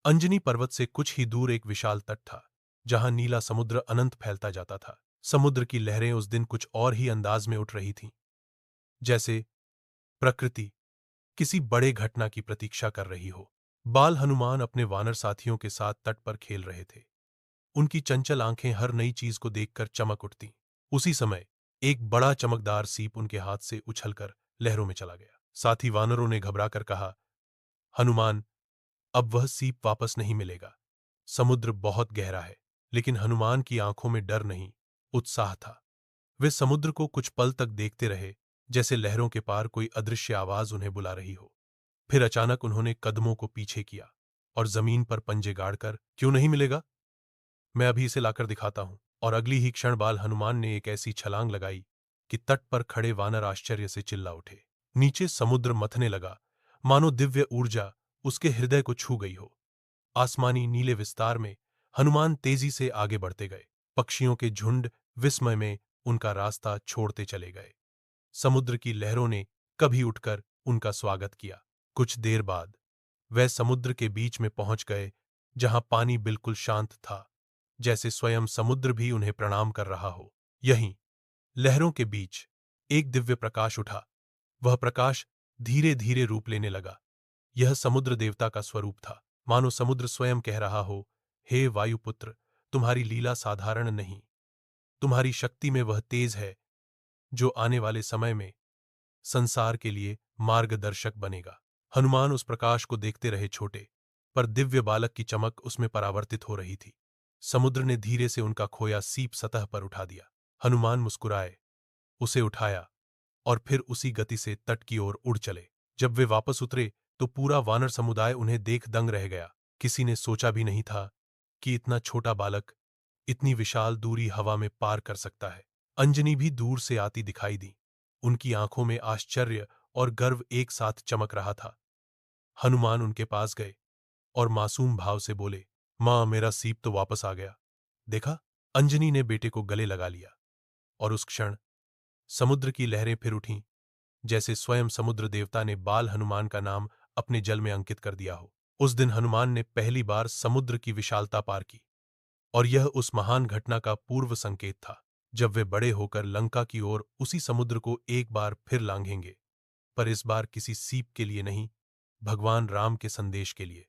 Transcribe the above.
अंजनी पर्वत से कुछ ही दूर एक विशाल तट था, जहां नीला समुद्र अनंत फैलता जाता था। समुद्र की लहरें उस दिन कुछ और ही अंदाज में उठ रही थीं, जैसे प्रकृति किसी बड़े घटना की प्रतीक्षा कर रही हो। बाल हनुमान अपने वानर साथियों के साथ तट पर खेल रहे थे। उनकी चंचल आंखें हर नई चीज को देखकर चमक उठतीं। उसी समय एक बड़ा चमकदार सीप उनके हाथ से उछलकर लहरों में चला गया। साथी वानरों ने घबराकर कहा, हनुमान, अब वह सीप वापस नहीं मिलेगा। समुद्र बहुत गहरा है। लेकिन हनुमान की आंखों में डर नहीं, उत्साह था। वे समुद्र को कुछ पल तक देखते रहे, जैसे लहरों के पार कोई अदृश्य आवाज उन्हें बुला रही हो। फिर अचानक उन्होंने कदमों को पीछे किया और जमीन पर पंजे गाड़कर, क्यों नहीं मिलेगा, मैं अभी इसे लाकर दिखाता हूं। और अगली ही क्षण बाल हनुमान ने एक ऐसी छलांग लगाई कि तट पर खड़े वानर आश्चर्य से चिल्ला उठे। नीचे समुद्र मथने लगा, मानो दिव्य ऊर्जा उसके हृदय को छू गई हो। आसमानी नीले विस्तार में हनुमान तेजी से आगे बढ़ते गए। पक्षियों के झुंड विस्मय में उनका रास्ता छोड़ते चले गए। समुद्र की लहरों ने कभी उठकर उनका स्वागत किया। कुछ देर बाद वह समुद्र के बीच में पहुंच गए, जहां पानी बिल्कुल शांत था, जैसे स्वयं समुद्र भी उन्हें प्रणाम कर रहा हो। यहीं लहरों के बीच एक दिव्य प्रकाश उठा। वह प्रकाश धीरे धीरे रूप लेने लगा। यह समुद्र देवता का स्वरूप था, मानो समुद्र स्वयं कह रहा हो, हे वायुपुत्र, तुम्हारी लीला साधारण नहीं। तुम्हारी शक्ति में वह तेज है जो आने वाले समय में संसार के लिए मार्गदर्शक बनेगा। हनुमान उस प्रकाश को देखते रहे, छोटे पर दिव्य बालक की चमक उसमें परावर्तित हो रही थी। समुद्र ने धीरे से उनका खोया सीप सतह पर उठा दिया। हनुमान मुस्कुराए, उसे उठाया और फिर उसी गति से तट की ओर उड़ चले। जब वे वापस उतरे तो पूरा वानर समुदाय उन्हें देख दंग रह गया। किसी ने सोचा भी नहीं था कि इतना छोटा बालक इतनी विशाल दूरी हवा में पार कर सकता है। अंजनी भी दूर से आती दिखाई दी। उनकी आंखों में आश्चर्य और गर्व एक साथ चमक रहा था। हनुमान उनके पास गए और मासूम भाव से बोले, मां, मेरा सीप तो वापस आ गया। देखा? अंजनी ने बेटे को गले लगा लिया और उस क्षण समुद्र की लहरें फिर उठीं, जैसे स्वयं समुद्र देवता ने बाल हनुमान का नाम अपने जल में अंकित कर दिया हो। उस दिन हनुमान ने पहली बार समुद्र की विशालता पार की, और यह उस महान घटना का पूर्व संकेत था, जब वे बड़े होकर लंका की ओर उसी समुद्र को एक बार फिर लांघेंगे, पर इस बार किसी सीप के लिए नहीं, भगवान राम के संदेश के लिए।